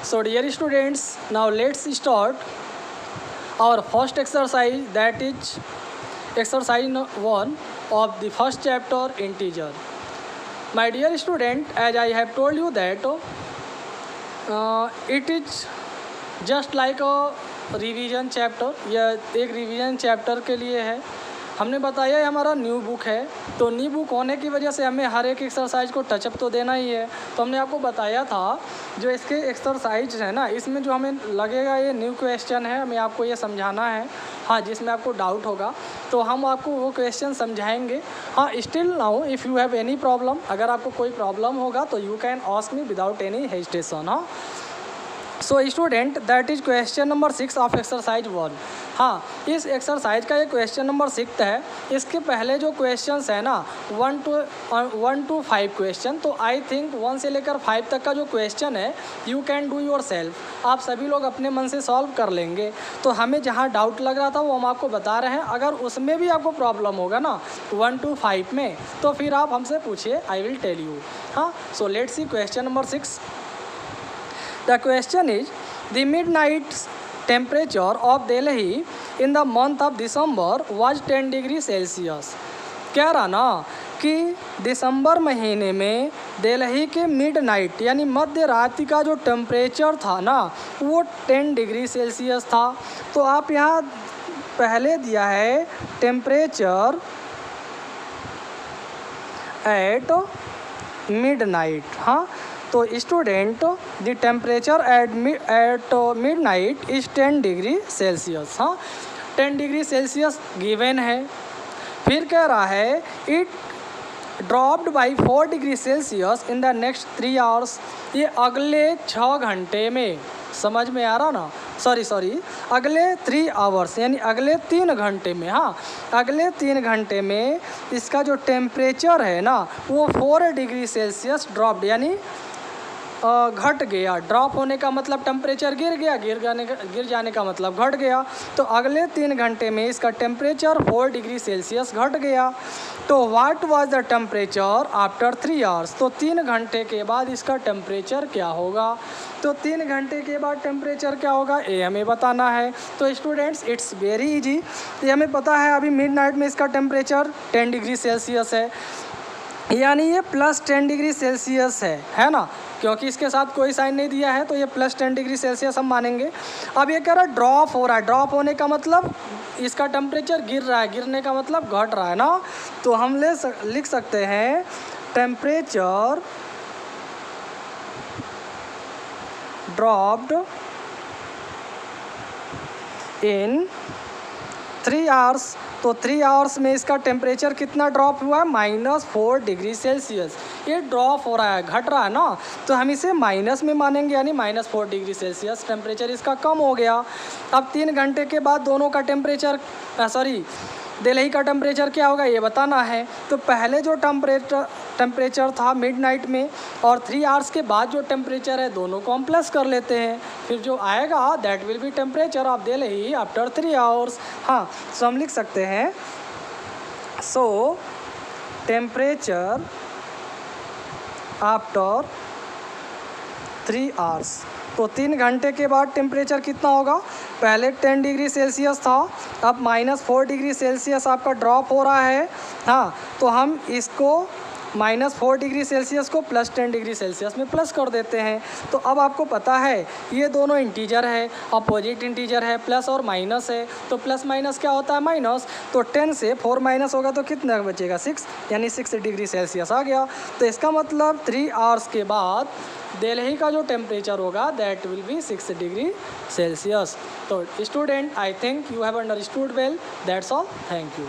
So dear students, now let's start our first exercise, that is exercise 1 of the first chapter, integer. My dear student, as I have told you that it is just like a revision chapter, यह एक revision chapter के लिए है। हमने बताया ये हमारा new book है, तो न्यू बुक होने की वजह से हमें हर एक एक्सरसाइज को टचअप तो देना ही है। तो हमने आपको बताया था जो इसके एक्सरसाइज है ना, इसमें जो हमें लगेगा ये न्यू क्वेश्चन है, हमें आपको ये समझाना है। हाँ, जिसमें आपको डाउट होगा तो हम आपको वो क्वेश्चन समझाएंगे। हाँ, still now if you have any problem, अगर आपको कोई प्रॉब्लम होगा तो you can ask me without any hesitation. हाँ, so student, that is question number 6 of exercise 1। हाँ, इस एक्सरसाइज का ये क्वेश्चन नंबर 6 है। इसके पहले जो क्वेश्चंस है ना 1 to 5 क्वेश्चन, तो आई थिंक 1 से लेकर 5 तक का जो क्वेश्चन है you can do your self, आप सभी लोग अपने मन से सॉल्व कर लेंगे। तो हमें जहाँ डाउट लग रहा था वो हम आपको बता रहे हैं। अगर उसमें भी आपको प्रॉब्लम होगा ना 1 to 5 में, तो फिर आप हमसे पूछिए, आई विल टेल यू। हाँ, so let's see question number 6। The question is, the midnight temperature of Delhi in the month of December was 10 degree Celsius. कह रहा ना कि दिसंबर महीने में दिल्ली के मिडनाइट यानी मध्य रात्रि का जो टेम्परेचर था ना वो 10 डिग्री सेल्सियस था। तो आप यहाँ पहले दिया है टेम्परेचर एट मिडनाइट। हाँ, तो student the temperature at midnight is 10 degree Celsius. हाँ, 10 डिग्री सेल्सियस गिवन है। फिर कह रहा है it dropped by 4 degree Celsius in the next 3 hours. ये अगले 6 घंटे में, समझ में आ रहा ना, सॉरी अगले 3 आवर्स यानी अगले 3 घंटे में। हाँ, अगले 3 घंटे में इसका जो टेम्परेचर है ना वो 4 डिग्री सेल्सियस ड्रॉप्ड यानी घट गया। ड्रॉप होने का मतलब टेम्परेचर गिर गया, गिर जाने का मतलब घट गया। तो अगले 3 घंटे में इसका टेम्परेचर 4 डिग्री सेल्सियस घट गया। तो what was the temperature after 3 hours, तो 3 घंटे के बाद इसका टेम्परेचर क्या होगा। तो 3 घंटे के बाद टेम्परेचर क्या होगा ये हमें बताना है। तो स्टूडेंट्स, इट्स वेरी इजी। ये हमें पता है अभी मिडनाइट में इसका टेम्परेचर 10 डिग्री सेल्सियस है, यानी ये प्लस 10 डिग्री सेल्सियस है ना, क्योंकि इसके साथ कोई साइन नहीं दिया है तो ये प्लस 10 डिग्री सेल्सियस हम मानेंगे। अब ये कह रहा है ड्रॉप हो रहा है, ड्रॉप होने का मतलब इसका टेम्परेचर गिर रहा है, गिरने का मतलब घट रहा है ना। तो हम लिख सकते हैं टेम्परेचर ड्रॉप्ड इन 3 आवर्स। तो 3 आवर्स में इसका टेम्परेचर कितना ड्रॉप हुआ है, -4 डिग्री सेल्सियस। ये ड्रॉप हो रहा है, घट रहा है ना, तो हम इसे माइनस में मानेंगे, यानी -4 डिग्री सेल्सियस टेम्परेचर इसका कम हो गया। अब 3 घंटे के बाद दोनों का टेम्परेचर दिल्ली का टेम्परेचर क्या होगा ये बताना है। तो पहले जो टेम्परेचर था मिडनाइट में और 3 आवर्स के बाद जो टेम्परेचर है दोनों को हम प्लस कर लेते हैं, फिर जो आएगा that will B temperature of Delhi after 3 hours. हाँ, सो हम लिख सकते हैं सो टेम्परेचर आफ्टर 3 आवर्स। तो 3 घंटे के बाद टेम्परेचर कितना होगा, पहले 10 डिग्री सेल्सियस था, अब -4 डिग्री सेल्सियस आपका ड्रॉप हो रहा है। हाँ, तो हम इसको -4 डिग्री सेल्सियस को प्लस 10 डिग्री सेल्सियस में प्लस कर देते हैं। तो अब आपको पता है ये दोनों इंटीजर है, अपोजिट इंटीजर है, प्लस और माइनस है। तो प्लस माइनस क्या होता है, माइनस। तो 10 से 4 माइनस होगा तो कितना बचेगा, 6, यानी 6 डिग्री सेल्सियस आ गया। तो इसका मतलब 3 आवर्स के बाद दिल्ली का जो टेम्परेचर होगा that will be 6 degree Celsius. तो student, I think you have understood well. That's all, thank you.